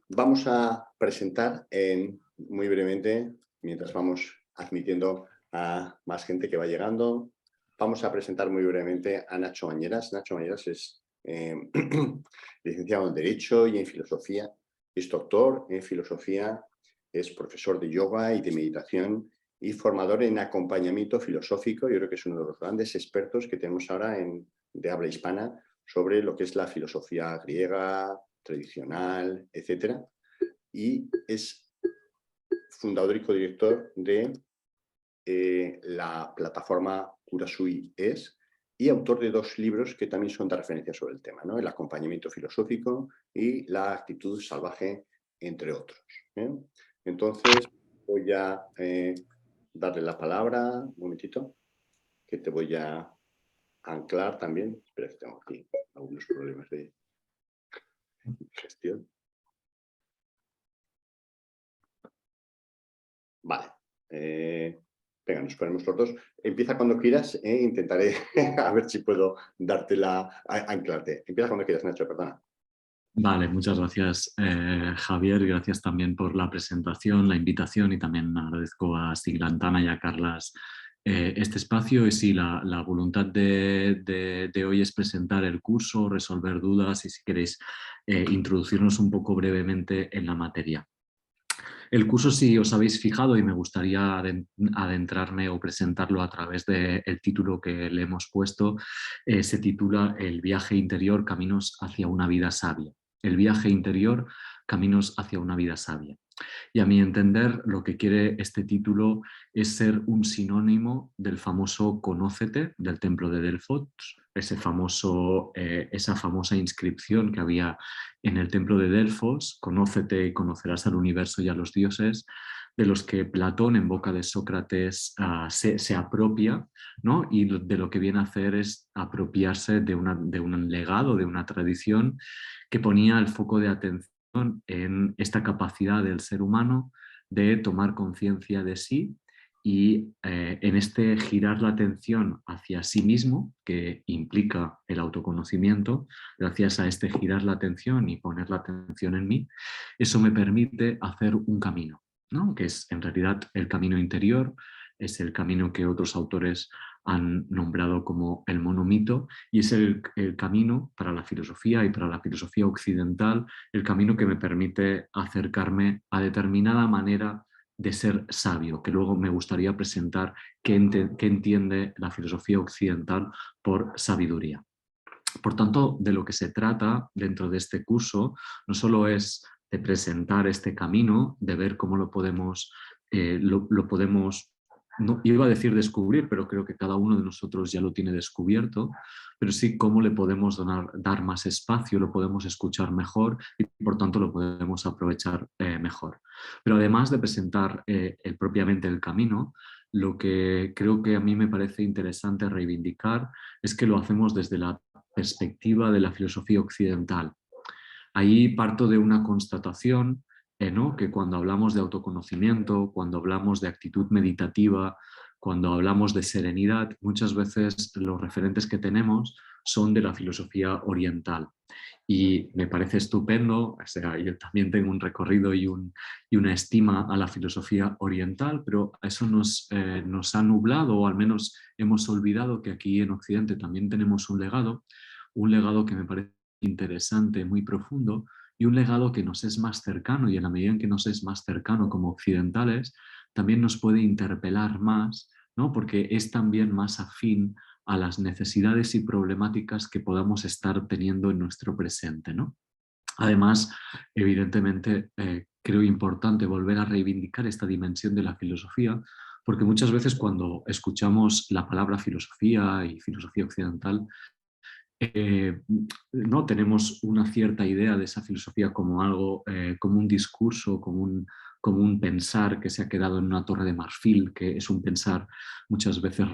Vamos a presentar muy brevemente, mientras vamos admitiendo a más gente que va llegando, vamos a presentar muy brevemente a Nacho Bañeras. Nacho Bañeras es licenciado en Derecho y en Filosofía, es doctor en Filosofía, es profesor de yoga y de meditación y formador en acompañamiento filosófico. Yo creo que es uno de los grandes expertos que tenemos ahora de habla hispana sobre lo que es la filosofía griega, tradicional, etcétera, y es fundador y codirector de la plataforma Kurasui Es y autor de 2 libros que también son de referencia sobre el tema, ¿no? El acompañamiento filosófico y la actitud salvaje, entre otros. Entonces, voy a darle la palabra, un momentito, que te voy a anclar también. Espera, que tengo aquí algunos problemas de gestión. Vale. Venga, nos ponemos los dos. Empieza cuando quieras, intentaré a ver si puedo anclarte. Empieza cuando quieras, Nacho, perdona. Vale, muchas gracias Javier, gracias también por la presentación, la invitación y también agradezco a Siglantana y a Carlas este espacio. Y sí, la voluntad de hoy es presentar el curso, resolver dudas y si queréis introducirnos un poco brevemente en la materia. El curso, si os habéis fijado, y me gustaría adentrarme o presentarlo a través del título que le hemos puesto, se titula El viaje interior, caminos hacia una vida sabia. El viaje interior, caminos hacia una vida sabia. Y a mi entender, lo que quiere este título es ser un sinónimo del famoso Conócete del templo de Delfos, esa famosa inscripción que había en el templo de Delfos: Conócete y conocerás al universo y a los dioses, de los que Platón, en boca de Sócrates, se apropia, ¿no? Y de lo que viene a hacer es apropiarse de un legado, de una tradición que ponía el foco de atención en esta capacidad del ser humano de tomar conciencia de sí y en este girar la atención hacia sí mismo, que implica el autoconocimiento. Gracias a este girar la atención y poner la atención en mí, eso me permite hacer un camino, ¿no? Que es en realidad el camino interior, es el camino que otros autores han nombrado como el monomito, y es el camino para la filosofía y para la filosofía occidental, el camino que me permite acercarme a determinada manera de ser sabio, que luego me gustaría presentar qué entiende la filosofía occidental por sabiduría. Por tanto, de lo que se trata dentro de este curso no solo es de presentar este camino, de ver cómo lo podemos, no iba a decir descubrir, pero creo que cada uno de nosotros ya lo tiene descubierto, pero sí cómo le podemos dar más espacio, lo podemos escuchar mejor y por tanto lo podemos aprovechar mejor. Pero además de presentar propiamente el camino, lo que creo que a mí me parece interesante reivindicar es que lo hacemos desde la perspectiva de la filosofía occidental. Ahí parto de una constatación, ¿no? Que cuando hablamos de autoconocimiento, cuando hablamos de actitud meditativa, cuando hablamos de serenidad, muchas veces los referentes que tenemos son de la filosofía oriental. Y me parece estupendo, o sea, yo también tengo un recorrido y una estima a la filosofía oriental, pero eso nos ha nublado, o al menos hemos olvidado que aquí en Occidente también tenemos un legado que me parece interesante, muy profundo, y un legado que nos es más cercano, y en la medida en que nos es más cercano como occidentales, también nos puede interpelar más, ¿no? Porque es también más afín a las necesidades y problemáticas que podamos estar teniendo en nuestro presente, ¿no? Además, evidentemente, creo importante volver a reivindicar esta dimensión de la filosofía, porque muchas veces cuando escuchamos la palabra filosofía y filosofía occidental, no tenemos una cierta idea de esa filosofía como algo, como un discurso, como un pensar que se ha quedado en una torre de marfil, que es un pensar muchas veces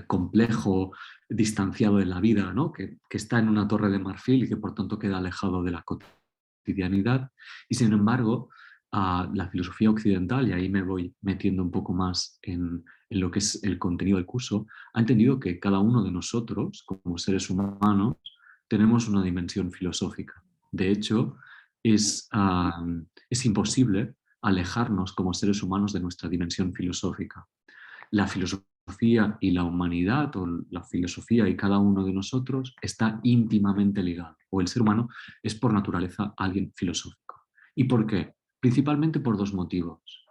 complejo, distanciado de la vida, ¿no? Que está en una torre de marfil y que por tanto queda alejado de la cotidianidad. Y sin embargo, la filosofía occidental, y ahí me voy metiendo un poco más en lo que es el contenido del curso, ha entendido que cada uno de nosotros, como seres humanos, tenemos una dimensión filosófica. De hecho, es imposible alejarnos como seres humanos de nuestra dimensión filosófica. La filosofía y la humanidad, o la filosofía y cada uno de nosotros, está íntimamente ligado. O el ser humano es por naturaleza alguien filosófico. ¿Y por qué? Principalmente por dos motivos.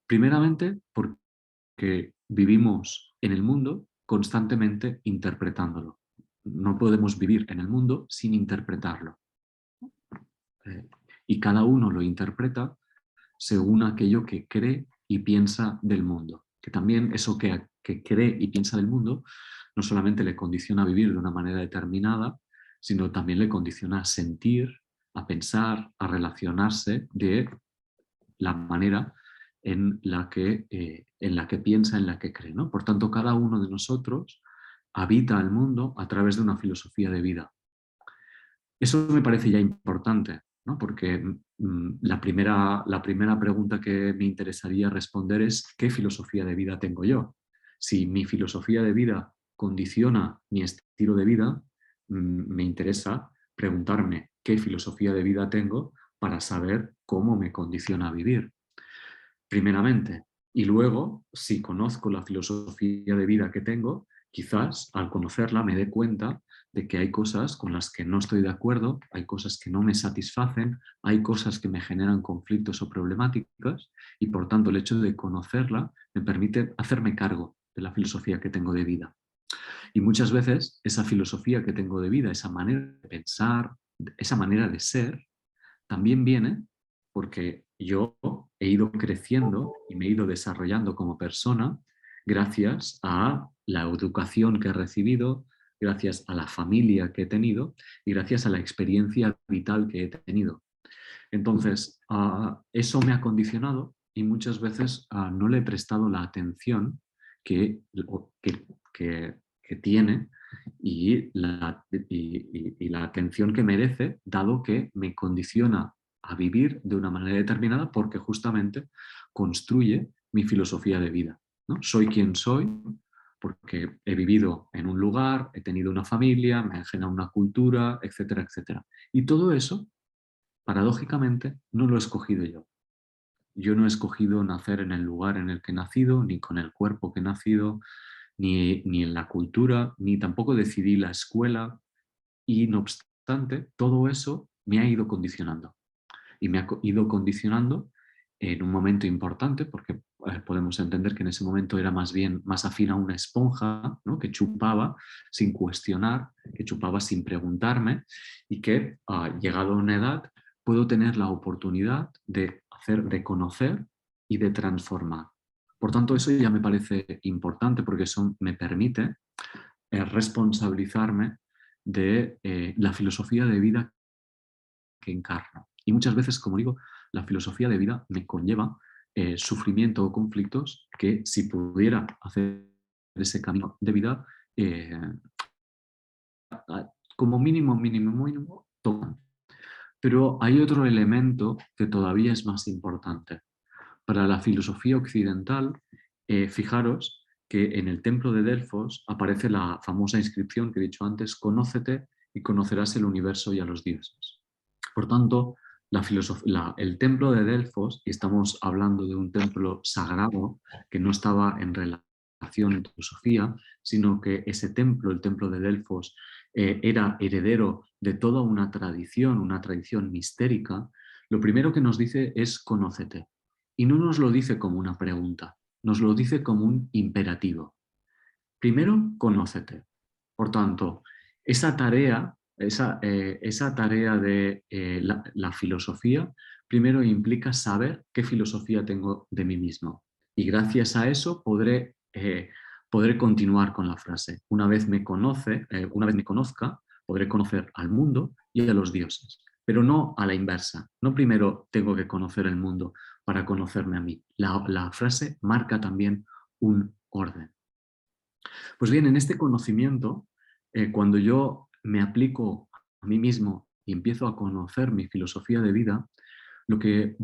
Primeramente, porque vivimos en el mundo constantemente interpretándolo. No podemos vivir en el mundo sin interpretarlo. Eh, y cada uno lo interpreta según aquello que cree y piensa del mundo. Que también eso que cree y piensa del mundo no solamente le condiciona a vivir de una manera determinada, sino también le condiciona a sentir, a pensar, a relacionarse de la manera en la que piensa, en la que cree, ¿no? Por tanto, cada uno de nosotros habita el mundo a través de una filosofía de vida. Eso me parece ya importante, ¿no? Porque la primera pregunta que me interesaría responder es ¿qué filosofía de vida tengo yo? Si mi filosofía de vida condiciona mi estilo de vida, me interesa preguntarme qué filosofía de vida tengo para saber cómo me condiciona a vivir, primeramente. Y luego, si conozco la filosofía de vida que tengo, quizás al conocerla me dé cuenta de que hay cosas con las que no estoy de acuerdo, hay cosas que no me satisfacen, hay cosas que me generan conflictos o problemáticas y por tanto el hecho de conocerla me permite hacerme cargo de la filosofía que tengo de vida. Y muchas veces esa filosofía que tengo de vida, esa manera de pensar, esa manera de ser, también viene porque yo he ido creciendo y me he ido desarrollando como persona gracias a la educación que he recibido, gracias a la familia que he tenido y gracias a la experiencia vital que he tenido. Entonces, eso me ha condicionado y muchas veces no le he prestado la atención que, que tiene y la atención que merece, dado que me condiciona a vivir de una manera determinada porque justamente construye mi filosofía de vida, ¿no? Soy quien soy porque he vivido en un lugar, he tenido una familia, me ha generado una cultura, etcétera, etcétera. Y todo eso, paradójicamente, no lo he escogido yo. Yo no he escogido nacer en el lugar en el que he nacido, ni con el cuerpo que he nacido, ni en la cultura, ni tampoco decidí la escuela. Y no obstante, todo eso me ha ido condicionando. Y me ha ido condicionando en un momento importante, porque podemos entender que en ese momento era más bien más afín a una esponja, ¿no? Que chupaba sin cuestionar, que chupaba sin preguntarme y que, llegado a una edad, puedo tener la oportunidad de conocer y de transformar. Por tanto, eso ya me parece importante porque eso me permite responsabilizarme de la filosofía de vida que encarno. Y muchas veces, como digo, la filosofía de vida me conlleva sufrimiento o conflictos que si pudiera hacer ese camino de vida, eh, como mínimo, mínimo, mínimo, tocan. Pero hay otro elemento que todavía es más importante. Para la filosofía occidental, fijaros que en el templo de Delfos aparece la famosa inscripción que he dicho antes, conócete y conocerás el universo y a los dioses. Por tanto, el templo de Delfos, y estamos hablando de un templo sagrado que no estaba en relación en filosofía, sino que ese templo, el templo de Delfos, era heredero de toda una tradición mistérica. Lo primero que nos dice es conócete. Y no nos lo dice como una pregunta, nos lo dice como un imperativo. Primero, conócete. Por tanto, esa tarea de la filosofía, primero implica saber qué filosofía tengo de mí mismo. Y gracias a eso podré continuar con la frase. Una vez me conozca, podré conocer al mundo y a los dioses. Pero no a la inversa. No primero tengo que conocer el mundo para conocerme a mí. La frase marca también un orden. Pues bien, en este conocimiento, cuando yo me aplico a mí mismo y empiezo a conocer mi filosofía de vida, lo que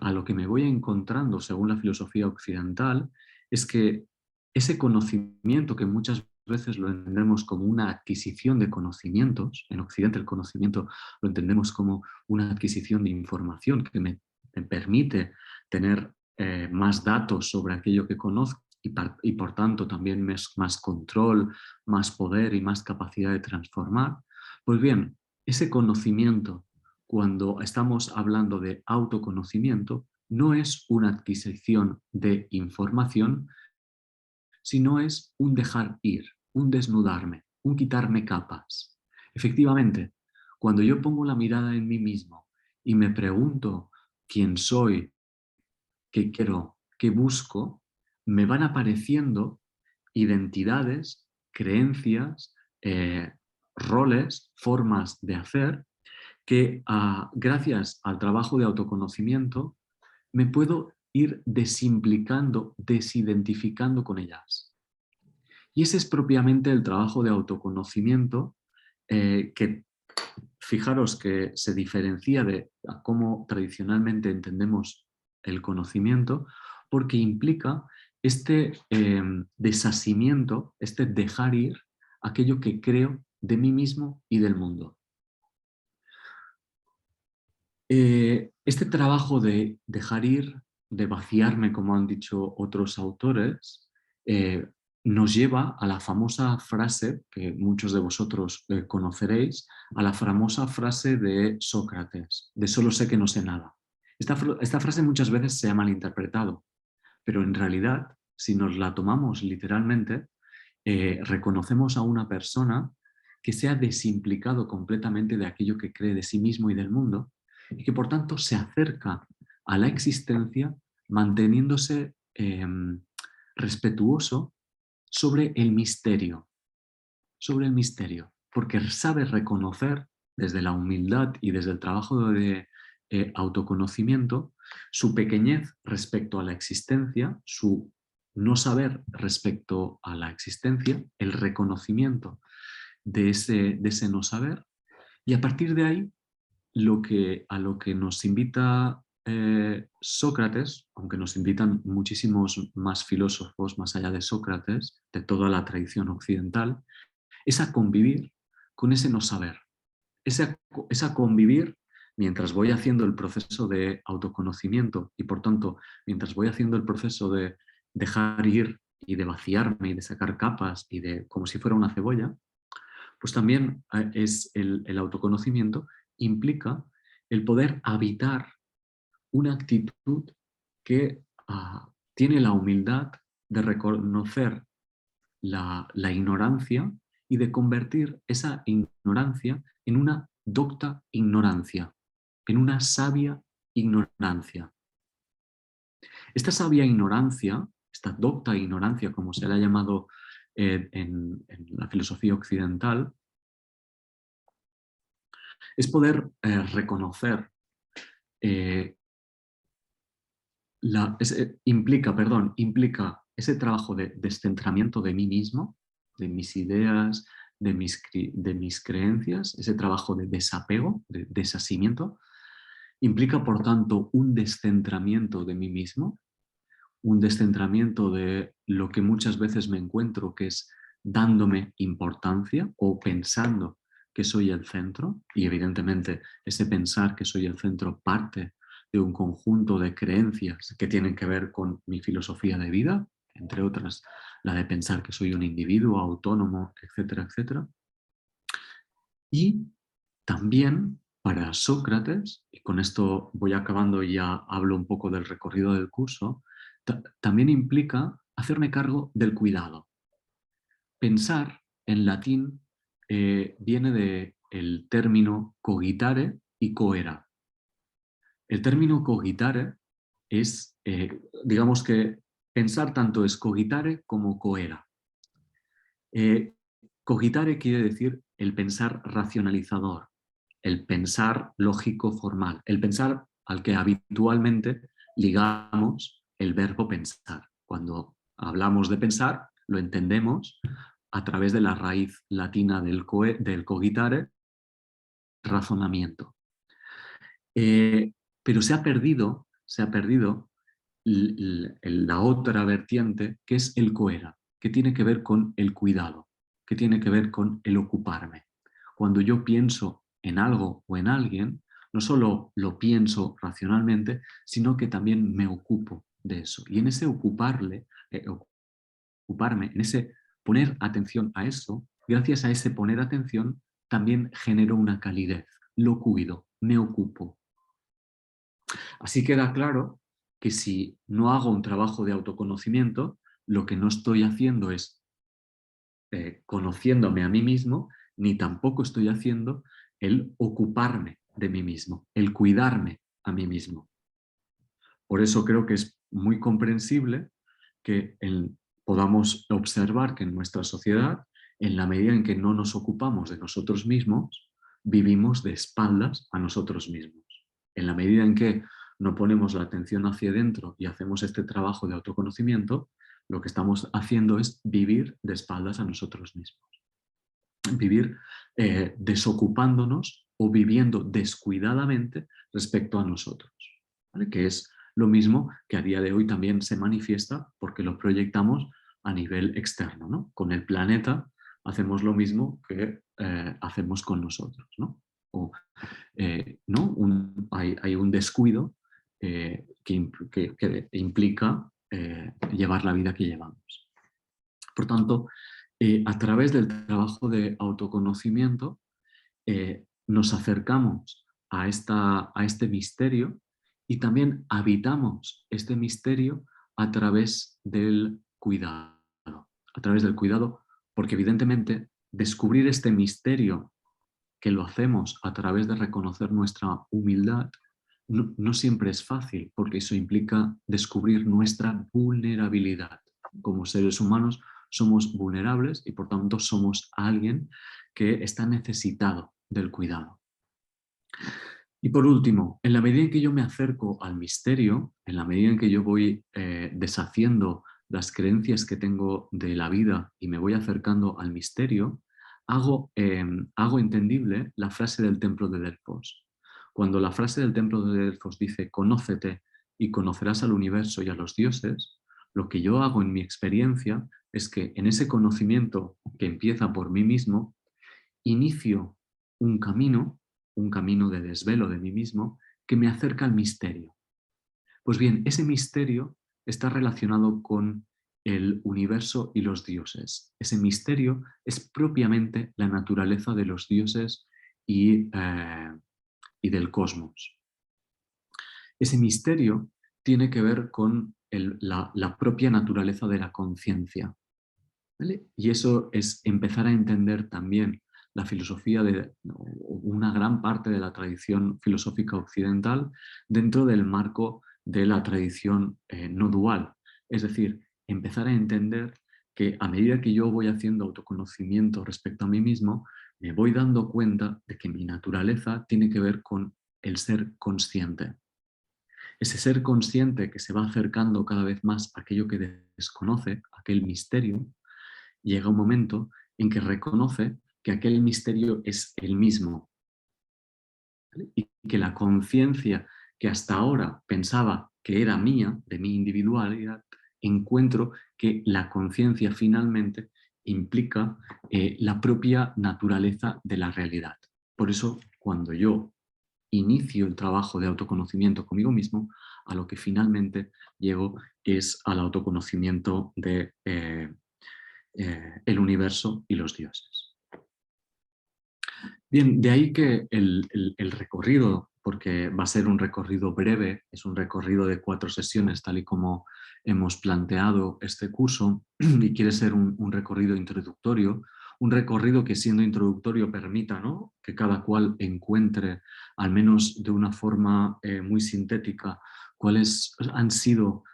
a lo que me voy encontrando según la filosofía occidental es que ese conocimiento que muchas veces lo entendemos como una adquisición de conocimientos. En Occidente el conocimiento lo entendemos como una adquisición de información que me permite tener más datos sobre aquello que conozco y por tanto también más control, más poder y más capacidad de transformar. Pues bien, ese conocimiento, cuando estamos hablando de autoconocimiento, no es una adquisición de información, sino es un dejar ir, un desnudarme, un quitarme capas. Efectivamente, cuando yo pongo la mirada en mí mismo y me pregunto quién soy, qué quiero, qué busco, me van apareciendo identidades, creencias, roles, formas de hacer que gracias al trabajo de autoconocimiento me puedo ir desimplicando, desidentificando con ellas. Y ese es propiamente el trabajo de autoconocimiento que, fijaros que se diferencia de cómo tradicionalmente entendemos el conocimiento, porque implica este desasimiento, este dejar ir aquello que creo de mí mismo y del mundo. Este trabajo de dejar ir, de vaciarme, como han dicho otros autores, nos lleva a la famosa frase que muchos de vosotros conoceréis, a la famosa frase de Sócrates, de solo sé que no sé nada. Esta frase muchas veces se ha malinterpretado, pero en realidad, si nos la tomamos literalmente, reconocemos a una persona que se ha desimplicado completamente de aquello que cree de sí mismo y del mundo, y que por tanto se acerca a la existencia manteniéndose respetuoso sobre el misterio, porque sabe reconocer desde la humildad y desde el trabajo de autoconocimiento su pequeñez respecto a la existencia, su no saber respecto a la existencia, el reconocimiento de ese no saber, y a partir de ahí a lo que nos invita Sócrates, aunque nos invitan muchísimos más filósofos más allá de Sócrates, de toda la tradición occidental, es a convivir con ese no saber, es a convivir mientras voy haciendo el proceso de autoconocimiento y por tanto mientras voy haciendo el proceso de dejar ir y de vaciarme y de sacar capas y de como si fuera una cebolla, pues también es el autoconocimiento implica el poder habitar una actitud que tiene la humildad de reconocer la ignorancia y de convertir esa ignorancia en una docta ignorancia, en una sabia ignorancia. Esta sabia ignorancia, esta docta ignorancia, como se le ha llamado en la filosofía occidental, es poder reconocer, implica ese trabajo de descentramiento de mí mismo, de mis ideas, de mis creencias, ese trabajo de desapego, de desasimiento, implica por tanto un descentramiento de mí mismo, un descentramiento de lo que muchas veces me encuentro, que es dándome importancia o pensando que soy el centro, y evidentemente ese pensar que soy el centro parte de un conjunto de creencias que tienen que ver con mi filosofía de vida, entre otras la de pensar que soy un individuo autónomo, etcétera, etcétera. Y también para Sócrates, y con esto voy acabando y ya hablo un poco del recorrido del curso, también implica hacerme cargo del cuidado. Pensar, en latín, viene del término cogitare y coera. El término cogitare es, digamos que pensar tanto es cogitare como coera. Cogitare quiere decir el pensar racionalizador, el pensar lógico formal, el pensar al que habitualmente ligamos el verbo pensar. Cuando hablamos de pensar, lo entendemos a través de la raíz latina del cogitare, razonamiento. Pero se ha perdido la otra vertiente, que es el coera, que tiene que ver con el cuidado. que tiene que ver con el ocuparme. Cuando yo pienso en algo o en alguien, no solo lo pienso racionalmente, sino que también me ocupo de eso. Y en ese ocuparme, en ese poner atención a eso, gracias a ese poner atención, también genero una calidez. Lo cuido, me ocupo. Así queda claro que si no hago un trabajo de autoconocimiento, lo que no estoy haciendo es conociéndome a mí mismo, ni tampoco estoy haciendo el ocuparme de mí mismo, el cuidarme a mí mismo. Por eso creo que es muy comprensible que podamos observar que en nuestra sociedad, en la medida en que no nos ocupamos de nosotros mismos, vivimos de espaldas a nosotros mismos. En la medida en que no ponemos la atención hacia adentro y hacemos este trabajo de autoconocimiento, lo que estamos haciendo es vivir de espaldas a nosotros mismos. Vivir desocupándonos o viviendo descuidadamente respecto a nosotros, ¿vale? Que es lo mismo que a día de hoy también se manifiesta porque lo proyectamos a nivel externo, ¿no? Con el planeta hacemos lo mismo que hacemos con nosotros, ¿no? ¿No? Hay un descuido que implica llevar la vida que llevamos. Por tanto, a través del trabajo de autoconocimiento nos acercamos a este misterio y también habitamos este misterio a través del cuidado. A través del cuidado, porque evidentemente descubrir este misterio que lo hacemos a través de reconocer nuestra humildad, no siempre es fácil, porque eso implica descubrir nuestra vulnerabilidad. Como seres humanos somos vulnerables y por tanto somos alguien que está necesitado del cuidado. Y por último, en la medida en que yo me acerco al misterio, en la medida en que yo voy deshaciendo las creencias que tengo de la vida y me voy acercando al misterio, hago entendible la frase del templo de Delfos. Cuando la frase del templo de Delfos dice «conócete y conocerás al universo y a los dioses», lo que yo hago en mi experiencia es que en ese conocimiento que empieza por mí mismo, inicio un camino de desvelo de mí mismo que me acerca al misterio. Pues bien, ese misterio está relacionado con el universo y los dioses. Ese misterio es propiamente la naturaleza de los dioses y del cosmos. Ese misterio tiene que ver con la propia naturaleza de la conciencia, ¿vale? Y eso es empezar a entender también la filosofía de una gran parte de la tradición filosófica occidental dentro del marco de la tradición no dual. Es decir, empezar a entender que a medida que yo voy haciendo autoconocimiento respecto a mí mismo, me voy dando cuenta de que mi naturaleza tiene que ver con el ser consciente. Ese ser consciente que se va acercando cada vez más a aquello que desconoce, aquel misterio, llega un momento en que reconoce que aquel misterio es el mismo, ¿vale? Y que la conciencia que hasta ahora pensaba que era mía, de mi individualidad, encuentro que la conciencia finalmente implica la propia naturaleza de la realidad. Por eso, cuando yo inicio el trabajo de autoconocimiento conmigo mismo, a lo que finalmente llego es al autoconocimiento de el universo y los dioses. Bien, de ahí que el recorrido, porque va a ser un recorrido breve, es un recorrido de 4 sesiones, tal y como hemos planteado este curso, y quiere ser un recorrido introductorio, un recorrido que siendo introductorio permita, ¿no?, que cada cual encuentre, al menos de una forma muy sintética, cuáles han sido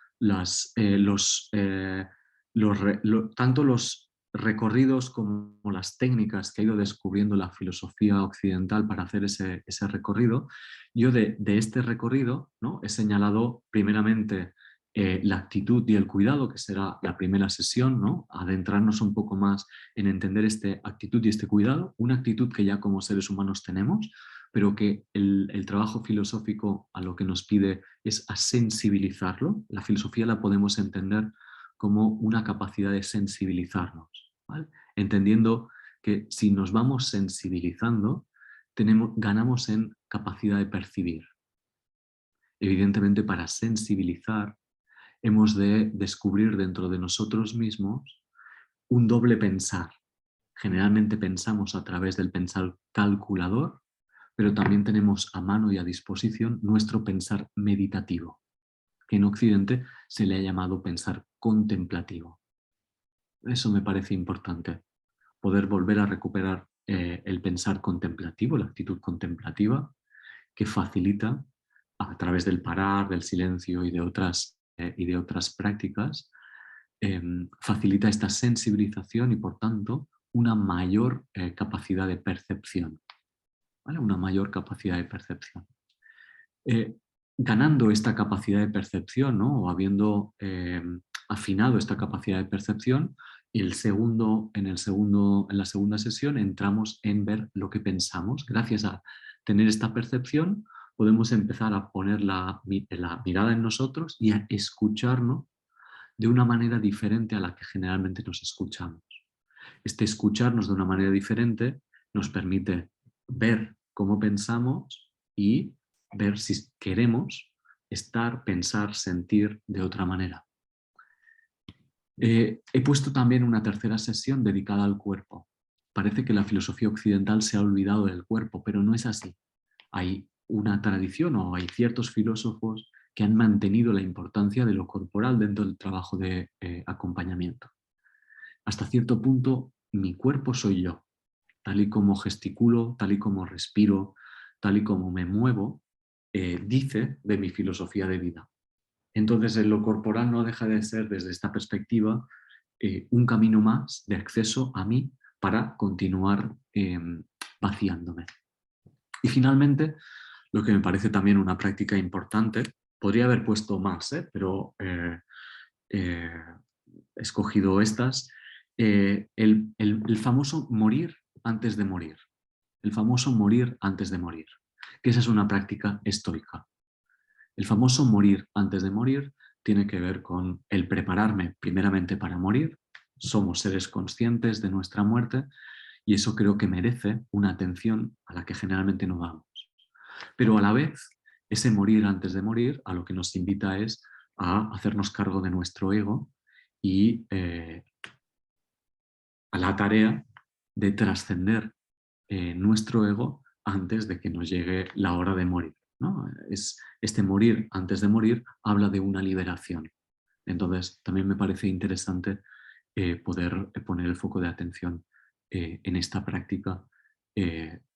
tanto los recorridos como las técnicas que ha ido descubriendo la filosofía occidental para hacer ese recorrido. Yo de este recorrido, ¿no?, he señalado primeramente la actitud y el cuidado, que será la primera sesión, ¿no?, adentrarnos un poco más en entender esta actitud y este cuidado, una actitud que ya como seres humanos tenemos, pero que el trabajo filosófico a lo que nos pide es a sensibilizarlo. La filosofía la podemos entender como una capacidad de sensibilizarnos, ¿vale?, entendiendo que si nos vamos sensibilizando, ganamos en capacidad de percibir. Evidentemente, para sensibilizar hemos de descubrir dentro de nosotros mismos un doble pensar. Generalmente pensamos a través del pensar calculador, pero también tenemos a mano y a disposición nuestro pensar meditativo, que en Occidente se le ha llamado pensar contemplativo. Eso me parece importante, poder volver a recuperar el pensar contemplativo, la actitud contemplativa, que facilita a través del parar, del silencio y de otras prácticas, facilita esta sensibilización y por tanto una mayor capacidad de percepción, ¿vale? Una mayor capacidad de percepción. Ganando esta capacidad de percepción, ¿no? O habiendo afinado esta capacidad de percepción, en la segunda sesión entramos en ver lo que pensamos. Gracias a tener esta percepción podemos empezar a poner la mirada en nosotros y a escucharnos de una manera diferente a la que generalmente nos escuchamos. Este escucharnos de una manera diferente nos permite ver cómo pensamos y ver si queremos estar, pensar, sentir de otra manera. He puesto también una tercera sesión dedicada al cuerpo. Parece que la filosofía occidental se ha olvidado del cuerpo, pero no es así. Hay una tradición o hay ciertos filósofos que han mantenido la importancia de lo corporal dentro del trabajo de acompañamiento. Hasta cierto punto, mi cuerpo soy yo. Tal y como gesticulo, tal y como respiro, tal y como me muevo, dice de mi filosofía de vida. Entonces, lo corporal no deja de ser, desde esta perspectiva, un camino más de acceso a mí para continuar vaciándome. Y finalmente, lo que me parece también una práctica importante, podría haber puesto más, pero he escogido estas, el famoso morir antes de morir. El famoso morir antes de morir, que esa es una práctica estoica. El famoso morir antes de morir tiene que ver con el prepararme primeramente para morir. Somos seres conscientes de nuestra muerte y eso creo que merece una atención a la que generalmente no damos. Pero a la vez, ese morir antes de morir a lo que nos invita es a hacernos cargo de nuestro ego y a la tarea de trascender nuestro ego antes de que nos llegue la hora de morir, ¿no? Este morir antes de morir habla de una liberación. Entonces también me parece interesante poder poner el foco de atención en esta práctica,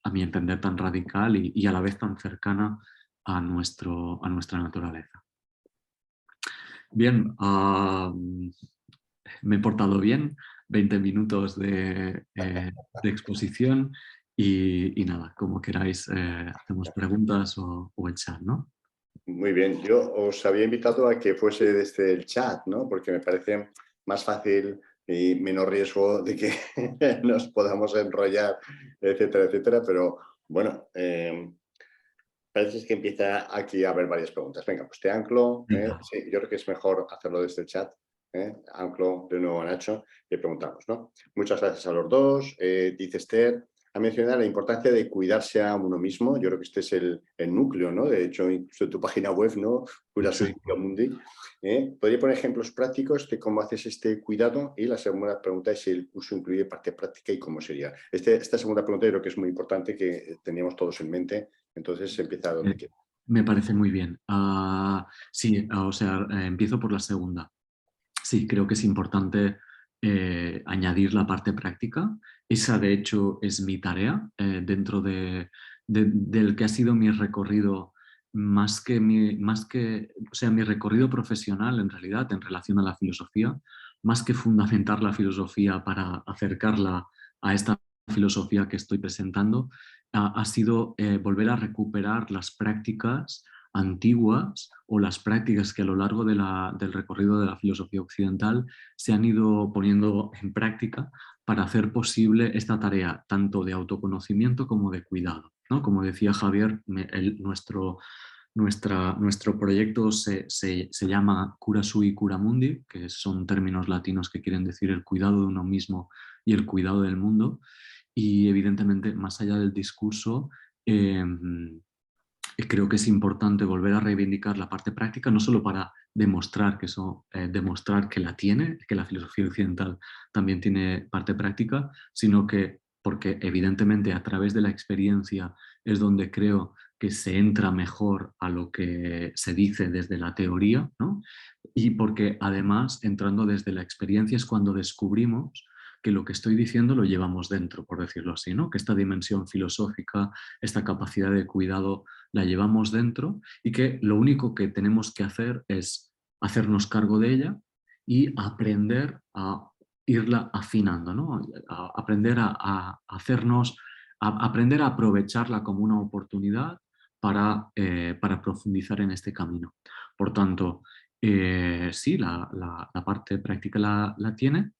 a mi entender tan radical y a la vez tan cercana a nuestra naturaleza. Bien, me he portado bien, 20 minutos de exposición y nada, como queráis, hacemos preguntas o el chat, ¿no? Muy bien, yo os había invitado a que fuese desde el chat, ¿no? Porque me parece más fácil y menos riesgo de que nos podamos enrollar, etcétera, etcétera. Pero bueno, parece que empieza aquí a haber varias preguntas. Venga, pues te anclo. Sí, yo creo que es mejor hacerlo desde el chat. Anclo de nuevo a Nacho y preguntamos, ¿no? Muchas gracias a los dos. Dice Esther, ha mencionado la importancia de cuidarse a uno mismo. Yo creo que este es el núcleo, ¿no? De hecho, incluso en tu página web, ¿no? Cura Sui Mundi. ¿Podría poner ejemplos prácticos de cómo haces este cuidado? Y la segunda pregunta es si el curso incluye parte práctica y cómo sería. Esta segunda pregunta yo creo que es muy importante, que teníamos todos en mente. Entonces empieza donde quieras. Me parece muy bien. Sí, o sea, empiezo por la segunda. Sí, creo que es importante añadir la parte práctica. Esa, de hecho, es mi tarea dentro del que ha sido mi recorrido, o sea, mi recorrido profesional en realidad en relación a la filosofía, más que fundamentar la filosofía para acercarla a esta filosofía que estoy presentando, ha sido volver a recuperar las prácticas antiguas o las prácticas que a lo largo del recorrido de la filosofía occidental se han ido poniendo en práctica para hacer posible esta tarea tanto de autoconocimiento como de cuidado, ¿no? Como decía Javier, nuestro proyecto se llama Cura Sui Cura Mundi, que son términos latinos que quieren decir el cuidado de uno mismo y el cuidado del mundo. Y evidentemente, más allá del discurso, creo que es importante volver a reivindicar la parte práctica, no solo para demostrar que, demostrar que la tiene, que la filosofía occidental también tiene parte práctica, sino que porque evidentemente a través de la experiencia es donde creo que se entra mejor a lo que se dice desde la teoría, ¿no? Y porque además entrando desde la experiencia es cuando descubrimos que lo que estoy diciendo lo llevamos dentro, por decirlo así, ¿no? Que esta dimensión filosófica, esta capacidad de cuidado la llevamos dentro y que lo único que tenemos que hacer es hacernos cargo de ella y aprender a irla afinando, ¿no? Aprender a hacernos, aprender a aprovecharla como una oportunidad para profundizar en este camino. Por tanto, sí, la parte práctica la tiene.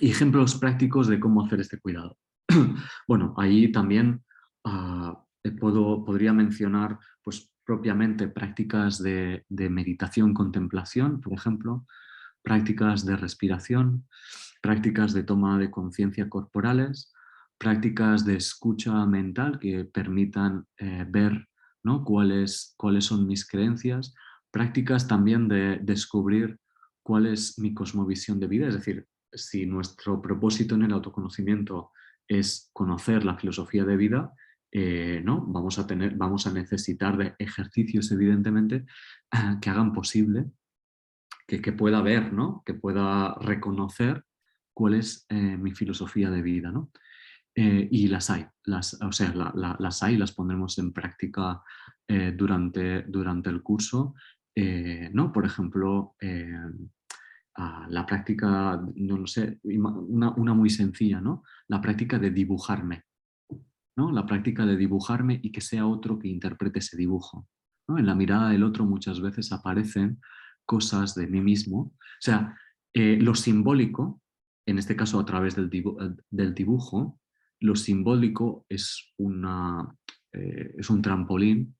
Y ejemplos prácticos de cómo hacer este cuidado. Bueno, ahí también podría mencionar pues, propiamente prácticas de meditación, contemplación, por ejemplo, prácticas de respiración, prácticas de toma de conciencia corporales, prácticas de escucha mental que permitan ver, ¿no? cuáles son mis creencias, prácticas también de descubrir cuál es mi cosmovisión de vida, es decir, si nuestro propósito en el autoconocimiento es conocer la filosofía de vida, ¿no? vamos a necesitar de ejercicios, evidentemente, que hagan posible que pueda ver, ¿no? Que pueda reconocer cuál es mi filosofía de vida, ¿no? Y las hay, o sea, las hay, las pondremos en práctica durante el curso, ¿no? Por ejemplo, la práctica, no sé, una muy sencilla, ¿no? La práctica de dibujarme, ¿no? La práctica de dibujarme y que sea otro que interprete ese dibujo, ¿no? En la mirada del otro muchas veces aparecen cosas de mí mismo. O sea, lo simbólico, en este caso a través del dibujo, lo simbólico es un trampolín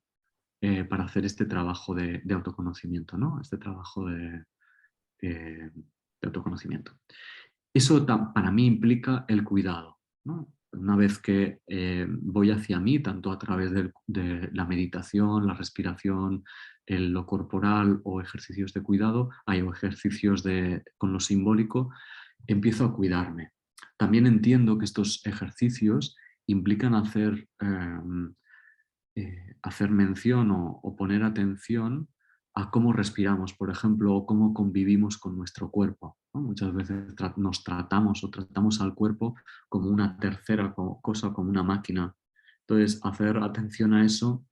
para hacer este trabajo de autoconocimiento, ¿no? Este trabajo de autoconocimiento. Eso para mí implica el cuidado, ¿no? Una vez que voy hacia mí, tanto a través de la meditación, la respiración, lo corporal o ejercicios de cuidado, hay ejercicios con lo simbólico, empiezo a cuidarme. También entiendo que estos ejercicios implican hacer mención o poner atención a cómo respiramos, por ejemplo, o cómo convivimos con nuestro cuerpo, ¿no? Muchas veces nos tratamos o tratamos al cuerpo como una tercera cosa, como una máquina. Entonces, hacer atención a eso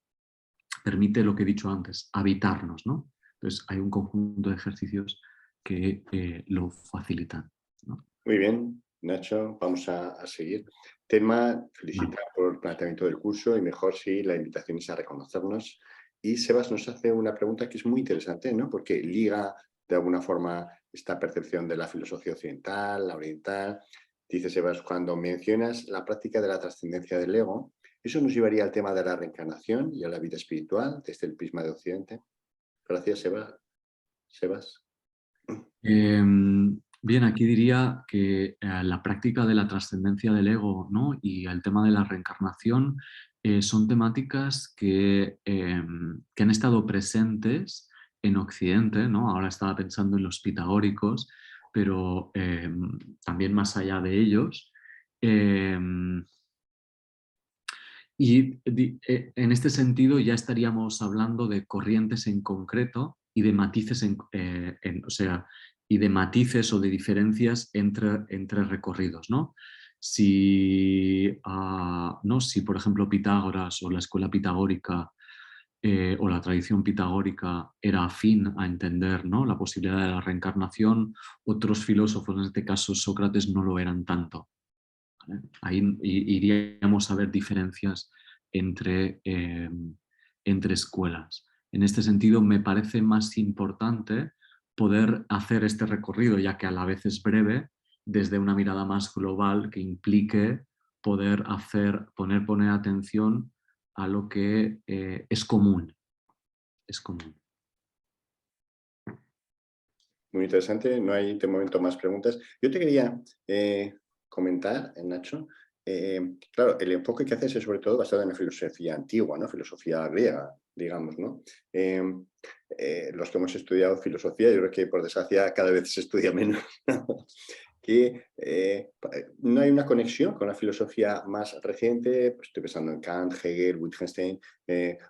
permite lo que he dicho antes, habitarnos, ¿no? Entonces, hay un conjunto de ejercicios que lo facilitan, ¿no? Muy bien, Nacho, vamos a seguir. Tema, felicitar Vale. por el planteamiento del curso y mejor si la invitación es a reconocernos. Y Sebas nos hace una pregunta que es muy interesante, ¿no? Porque liga de alguna forma esta percepción de la filosofía occidental, la oriental. Dice Sebas, cuando mencionas la práctica de la trascendencia del ego, ¿eso nos llevaría al tema de la reencarnación y a la vida espiritual desde el prisma de Occidente? Gracias, Sebas. Bien, aquí diría que la práctica de la trascendencia del ego, ¿no? Y el tema de la reencarnación son temáticas que han estado presentes en Occidente, ¿no? Ahora estaba pensando en los pitagóricos, pero también más allá de ellos. Em, en este sentido ya estaríamos hablando de corrientes en concreto y de matices, o sea, y de matices o de diferencias entre recorridos, ¿no? Si, por ejemplo, Pitágoras o la escuela pitagórica o la tradición pitagórica era afín a entender, ¿no? La posibilidad de la reencarnación, otros filósofos, en este caso Sócrates, no lo eran tanto. ¿Vale? Ahí iríamos a ver diferencias entre escuelas. En este sentido, me parece más importante poder hacer este recorrido, ya que a la vez es breve, desde una mirada más global que implique poder poner atención a lo que es común. Es común. Muy interesante, no hay de momento más preguntas. Yo te quería comentar, Nacho. Claro, el enfoque que haces es sobre todo basado en la filosofía antigua, ¿no? Filosofía griega, digamos, ¿no? Los que hemos estudiado filosofía, yo creo que por desgracia cada vez se estudia menos, ¿no? Que no hay una conexión con la filosofía más reciente. Pues estoy pensando en Kant, Hegel, Wittgenstein.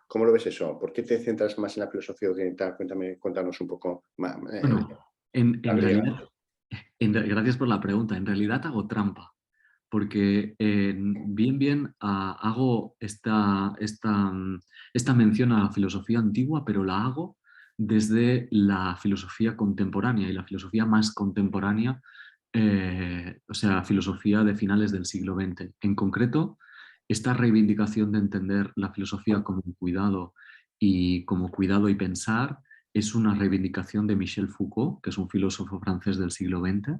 ¿Cómo lo ves eso? ¿Por qué te centras más en la filosofía occidental? Cuéntanos un poco más. Bueno, La en griega. realidad, gracias por la pregunta. En realidad hago trampa, porque hago esta mención a la filosofía antigua, pero la hago desde la filosofía contemporánea, y la filosofía más contemporánea, o sea, filosofía de finales del siglo XX. En concreto, esta reivindicación de entender la filosofía como un cuidado y como cuidado y pensar es una reivindicación de Michel Foucault, que es un filósofo francés del siglo XX,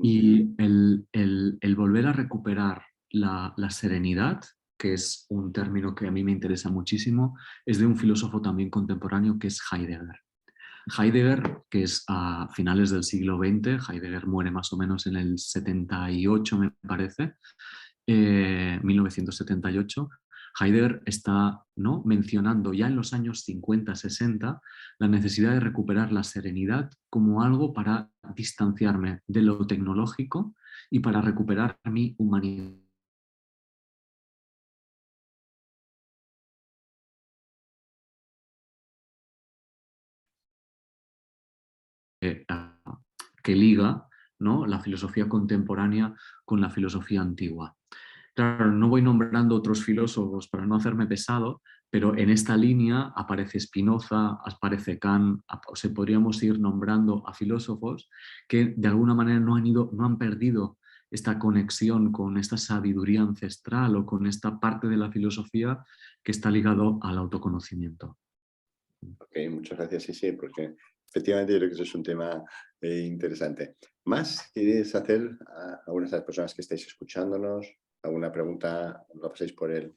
y el volver a recuperar la serenidad, que es un término que a mí me interesa muchísimo, es de un filósofo también contemporáneo que es Heidegger. Heidegger, que es a finales del siglo XX, Heidegger muere más o menos en el 78, me parece, 1978, Heidegger está, ¿no?, mencionando ya en los años 50-60 la necesidad de recuperar la serenidad como algo para distanciarme de lo tecnológico y para recuperar mi humanidad. Que liga, ¿no?, la filosofía contemporánea con la filosofía antigua. Claro, no voy nombrando otros filósofos para no hacerme pesado, pero en esta línea aparece Spinoza, aparece Kant, o sea, podríamos ir nombrando a filósofos que de alguna manera no han perdido esta conexión con esta sabiduría ancestral o con esta parte de la filosofía que está ligado al autoconocimiento. Ok, muchas gracias, sí, sí, porque efectivamente yo creo que eso es un tema interesante. ¿Más queréis hacer a algunas de las personas que estáis escuchándonos? ¿Alguna pregunta? ¿Lo pasáis por el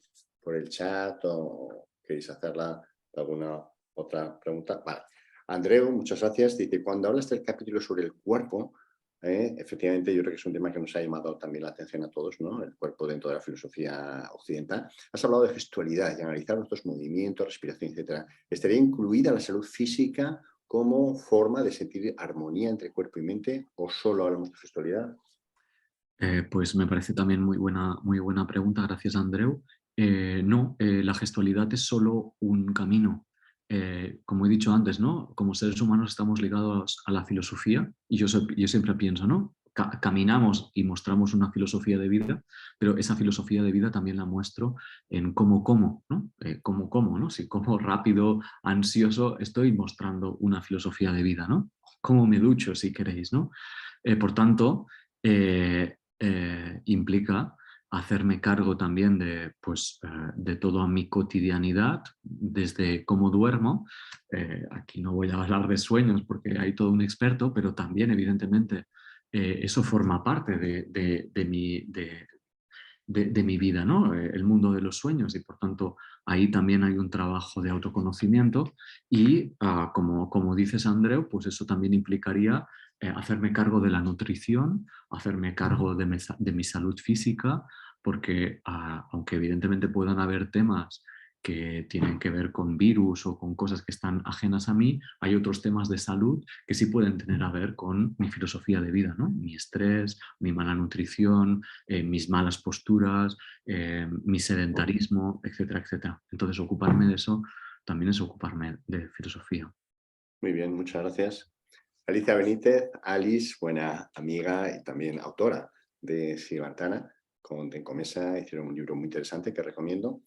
chat o queréis hacerla? ¿Alguna otra pregunta? Vale. Andreu, muchas gracias. Dice, cuando hablas del capítulo sobre el cuerpo, efectivamente yo creo que es un tema que nos ha llamado también la atención a todos, ¿no? El cuerpo dentro de la filosofía occidental. Has hablado de gestualidad y analizar nuestros movimientos, respiración, etcétera. ¿Estaría incluida la salud física como forma de sentir armonía entre cuerpo y mente o solo hablamos de gestualidad? Pues me parece también muy buena pregunta, gracias Andreu. No, la gestualidad es solo un camino. Como he dicho antes, ¿no?, como seres humanos estamos ligados a la filosofía y yo siempre pienso, ¿no?, caminamos y mostramos una filosofía de vida, pero esa filosofía de vida también la muestro en cómo como, ¿no? ¿No? Si como rápido, ansioso, estoy mostrando una filosofía de vida, ¿no? Cómo me ducho, si queréis, ¿no? Por tanto, implica hacerme cargo también de toda mi cotidianidad, desde cómo duermo. Aquí no voy a hablar de sueños porque hay todo un experto, pero también evidentemente eso forma parte de mi vida, ¿no? El mundo de los sueños, y por tanto ahí también hay un trabajo de autoconocimiento y como dices, Andreu, pues eso también implicaría hacerme cargo de la nutrición, hacerme cargo de mi salud física, porque aunque evidentemente puedan haber temas que tienen que ver con virus o con cosas que están ajenas a mí, hay otros temas de salud que sí pueden tener a ver con mi filosofía de vida, ¿no? Mi estrés, mi mala nutrición, mis malas posturas, mi sedentarismo, etcétera, etcétera. Entonces, ocuparme de eso también es ocuparme de filosofía. Muy bien, muchas gracias. Alicia Benítez, Alice, buena amiga y también autora de Sibartana, con Tencomesa, hicieron un libro muy interesante que recomiendo.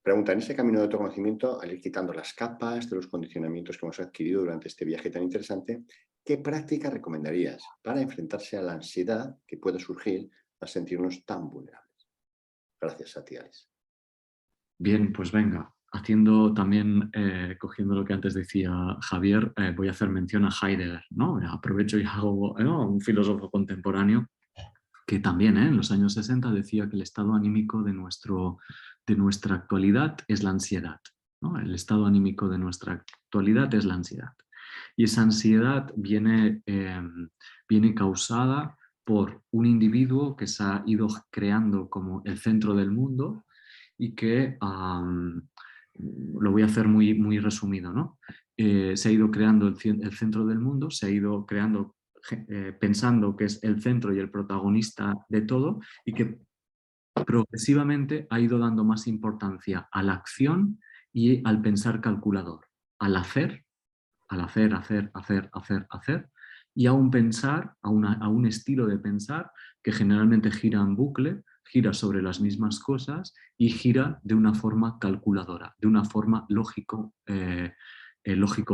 Pregunta, en ese camino de autoconocimiento, al ir quitando las capas de los condicionamientos que hemos adquirido durante este viaje tan interesante, ¿qué práctica recomendarías para enfrentarse a la ansiedad que puede surgir al sentirnos tan vulnerables? Gracias a ti, Alice. Bien, pues venga, haciendo también, cogiendo lo que antes decía Javier, voy a hacer mención a Heidegger, ¿no? Aprovecho y hago, ¿no?, un filósofo contemporáneo que también en los años 60 decía que el estado anímico de nuestra actualidad es la ansiedad, ¿no? El estado anímico de nuestra actualidad es la ansiedad. Y esa ansiedad viene causada por un individuo que se ha ido creando como el centro del mundo y que, lo voy a hacer muy, muy resumido, ¿no? Se ha ido creando el centro del mundo, se ha ido creando pensando que es el centro y el protagonista de todo y que progresivamente ha ido dando más importancia a la acción y al pensar calculador, al hacer, hacer, y a un pensar, a un estilo de pensar que generalmente gira en bucle, gira sobre las mismas cosas y gira de una forma calculadora, de una forma lógico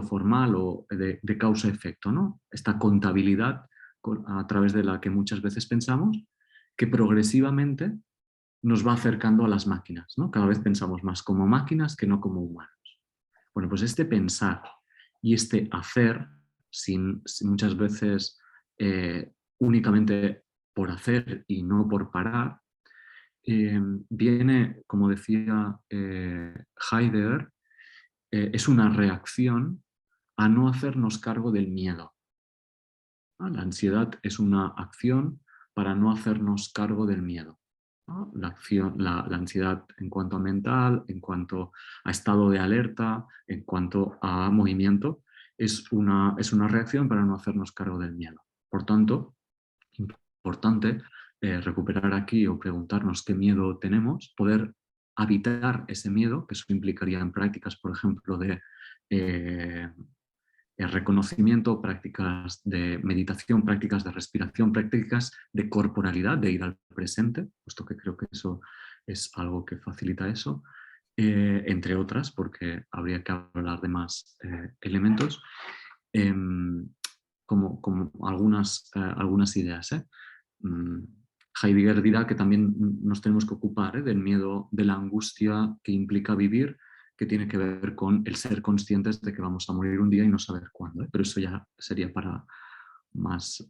formal o de causa-efecto, ¿no? Esta contabilidad a través de la que muchas veces pensamos, que progresivamente nos va acercando a las máquinas, ¿no? Cada vez pensamos más como máquinas que no como humanos. Bueno, pues este pensar y este hacer, sin muchas veces únicamente por hacer y no por parar, viene, como decía Heidegger, es una reacción a no hacernos cargo del miedo. ¿No? La ansiedad es una acción para no hacernos cargo del miedo. ¿No? La ansiedad en cuanto a mental, en cuanto a estado de alerta, en cuanto a movimiento, es una reacción para no hacernos cargo del miedo. Por tanto, importante recuperar aquí o preguntarnos qué miedo tenemos, poder habitar ese miedo, que eso implicaría en prácticas, por ejemplo, de reconocimiento, prácticas de meditación, prácticas de respiración, prácticas de corporalidad, de ir al presente, puesto que creo que eso es algo que facilita eso, entre otras, porque habría que hablar de más elementos, como algunas ideas. Heidegger dirá que también nos tenemos que ocupar del miedo, de la angustia que implica vivir, que tiene que ver con el ser conscientes de que vamos a morir un día y no saber cuándo. Pero eso ya sería para más,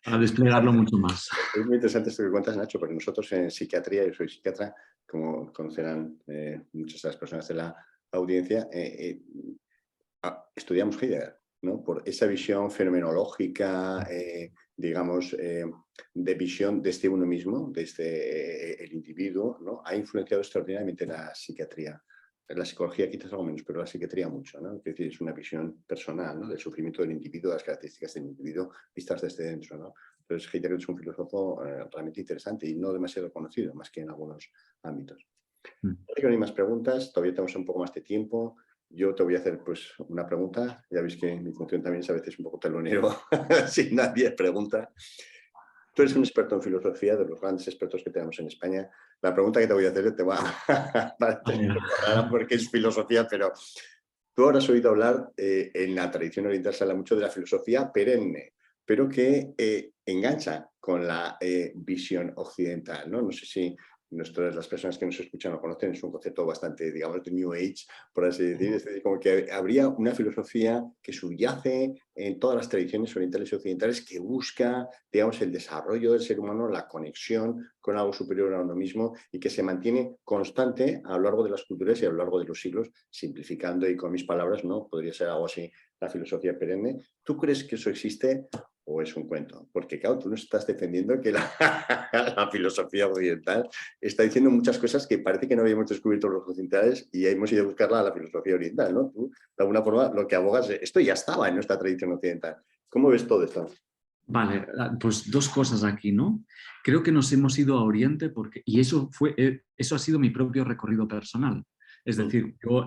para desplegarlo mucho más. Es muy interesante esto que cuentas, Nacho, porque nosotros en psiquiatría, yo soy psiquiatra, como conocerán muchas de las personas de la audiencia, estudiamos Heidegger, ¿no? Por esa visión fenomenológica, digamos, de visión desde uno mismo, desde el individuo, ¿no? Ha influenciado extraordinariamente la psiquiatría. La psicología quizás algo menos, pero la psiquiatría mucho, ¿no? Es decir, es una visión personal, ¿no? Del sufrimiento del individuo, las características del individuo vistas desde dentro, ¿no? Entonces, Heidegger es un filósofo realmente interesante y no demasiado conocido, más que en algunos ámbitos. No hay más preguntas, todavía tenemos un poco más de tiempo. Yo te voy a hacer pues una pregunta. Ya veis que mi función también es a veces un poco telonero, si nadie pregunta. Tú eres un experto en filosofía, de los grandes expertos que tenemos en España. La pregunta que te voy a hacer te va a parecer un poco rara porque es filosofía, pero tú ahora has oído hablar, en la tradición oriental se habla mucho de la filosofía perenne, pero que engancha con la visión occidental, ¿no? No sé si las personas que nos escuchan lo conocen, es un concepto bastante, digamos, de New Age, por así decir. Es decir, como que habría una filosofía que subyace en todas las tradiciones orientales y occidentales que busca, digamos, el desarrollo del ser humano, la conexión con algo superior a uno mismo y que se mantiene constante a lo largo de las culturas y a lo largo de los siglos, simplificando y con mis palabras, ¿no? Podría ser algo así, la filosofía perenne. ¿Tú crees que eso existe o es un cuento? Porque, claro, tú nos estás defendiendo que la filosofía occidental está diciendo muchas cosas que parece que no habíamos descubierto los occidentales y hemos ido a buscarla a la filosofía oriental, ¿no? Tú, de alguna forma, lo que abogas, esto ya estaba en nuestra tradición occidental. ¿Cómo ves todo esto? Vale, pues dos cosas aquí, ¿no? Creo que nos hemos ido a Oriente y eso ha sido mi propio recorrido personal. Es decir, yo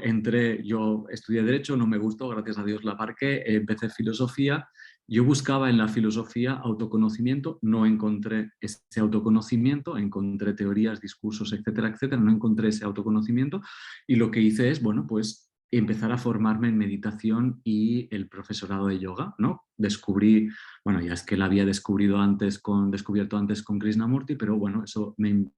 estudié Derecho, no me gustó, gracias a Dios la aparqué, empecé filosofía. Yo buscaba en la filosofía autoconocimiento, no encontré ese autoconocimiento, encontré teorías, discursos, etcétera, etcétera, no encontré ese autoconocimiento y lo que hice es, bueno, pues empezar a formarme en meditación y el profesorado de yoga, ¿no? Descubrí, bueno, ya es que la había descubierto antes con Krishnamurti, pero bueno, eso me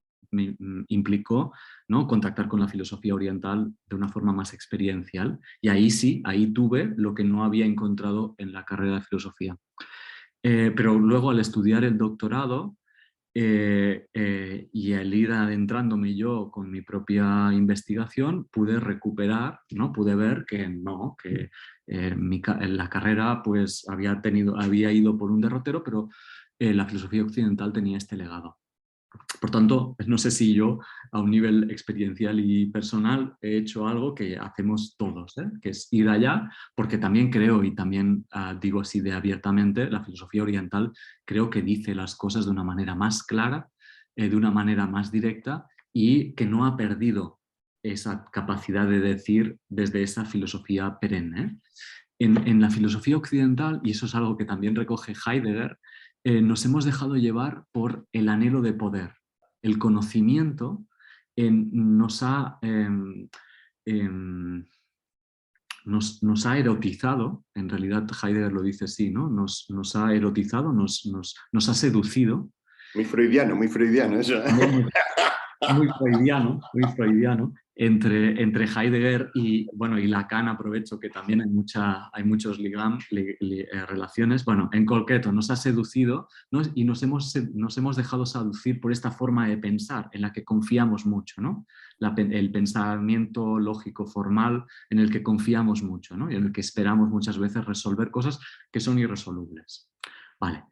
implicó, ¿no? Contactar con la filosofía oriental de una forma más experiencial y ahí sí, ahí tuve lo que no había encontrado en la carrera de filosofía. Pero luego al estudiar el doctorado y al ir adentrándome yo con mi propia investigación, pude recuperar, ¿no? Pude ver que no, que En la carrera pues había ido por un derrotero, pero la filosofía occidental tenía este legado. Por tanto, no sé si yo a un nivel experiencial y personal he hecho algo que hacemos todos, que es ir allá, porque también creo, y también digo así de abiertamente, la filosofía oriental creo que dice las cosas de una manera más clara, de una manera más directa, y que no ha perdido esa capacidad de decir desde esa filosofía perenne. En la filosofía occidental, y eso es algo que también recoge Heidegger, nos hemos dejado llevar por el anhelo de poder. El conocimiento nos ha erotizado, en realidad Heidegger lo dice así, ¿no? Nos ha erotizado, nos ha seducido. Muy freudiano eso. Muy freudiano, entre Heidegger y, bueno, y Lacan, aprovecho que también hay muchos relaciones. Bueno, en concreto nos ha seducido, ¿no? Y nos hemos dejado seducir por esta forma de pensar en la que confiamos mucho, ¿no? El pensamiento lógico formal en el que confiamos mucho, ¿no? Y en el que esperamos muchas veces resolver cosas que son irresolubles. Vale.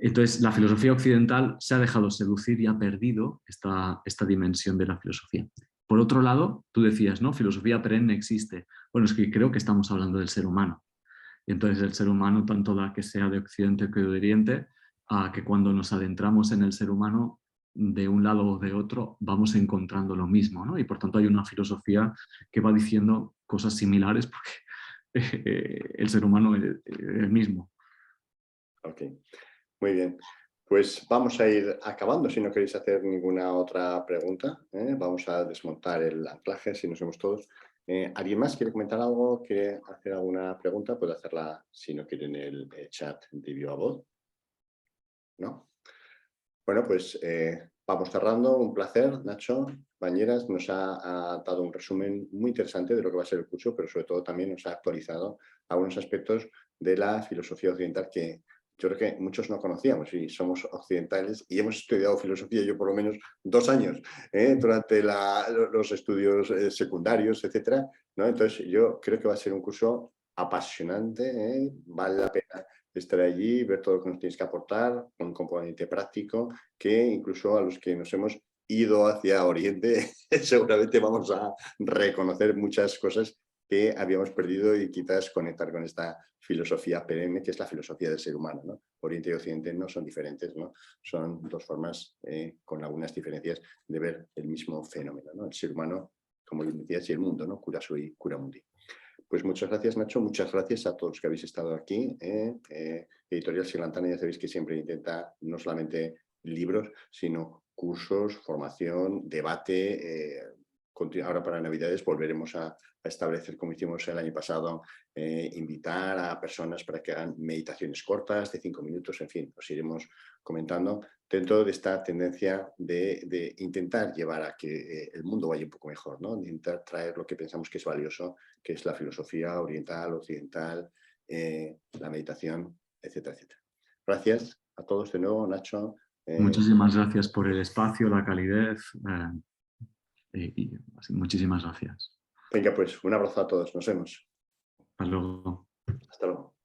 Entonces, la filosofía occidental se ha dejado seducir y ha perdido esta dimensión de la filosofía. Por otro lado, tú decías, ¿no? Filosofía perenne existe. Bueno, es que creo que estamos hablando del ser humano. Y entonces el ser humano, tanto la que sea de Occidente que de Oriente, que cuando nos adentramos en el ser humano, de un lado o de otro, vamos encontrando lo mismo, ¿no? Y por tanto hay una filosofía que va diciendo cosas similares porque el ser humano es el mismo. Ok. Muy bien, pues vamos a ir acabando si no queréis hacer ninguna otra pregunta. Vamos a desmontar el anclaje si nos vemos todos. ¿Alguien más quiere comentar algo? ¿Quiere hacer alguna pregunta? Puede hacerla si no quiere en el chat de viva voz. ¿No? Bueno, pues vamos cerrando. Un placer, Nacho Bañeras. Nos ha dado un resumen muy interesante de lo que va a ser el curso, pero sobre todo también nos ha actualizado algunos aspectos de la filosofía occidental que yo creo que muchos no conocíamos y somos occidentales y hemos estudiado filosofía, yo por lo menos 2 años, durante los estudios secundarios, etcétera, ¿no? Entonces yo creo que va a ser un curso apasionante, vale la pena estar allí, ver todo lo que nos tienes que aportar, un componente práctico, que incluso a los que nos hemos ido hacia Oriente, seguramente vamos a reconocer muchas cosas que habíamos perdido y quizás conectar con esta filosofía perenne, que es la filosofía del ser humano, ¿no? Oriente y Occidente no son diferentes, ¿no? Son dos formas, con algunas diferencias, de ver el mismo fenómeno, ¿no? El ser humano, como decías, y el mundo, ¿no? Cura sui, cura mundi. Pues muchas gracias, Nacho. Muchas gracias a todos los que habéis estado aquí. Editorial Silantana, ya sabéis que siempre intenta no solamente libros, sino cursos, formación, debate. Ahora para Navidades volveremos a establecer, como hicimos el año pasado, invitar a personas para que hagan meditaciones cortas de 5 minutos, en fin, os iremos comentando dentro de esta tendencia de intentar llevar a que el mundo vaya un poco mejor, ¿no? De intentar traer lo que pensamos que es valioso, que es la filosofía oriental, occidental, la meditación, etcétera, etcétera. Gracias a todos de nuevo, Nacho. Muchísimas gracias por el espacio, la calidez. Muchísimas gracias. Venga, pues un abrazo a todos. Nos vemos. Hasta luego. Hasta luego.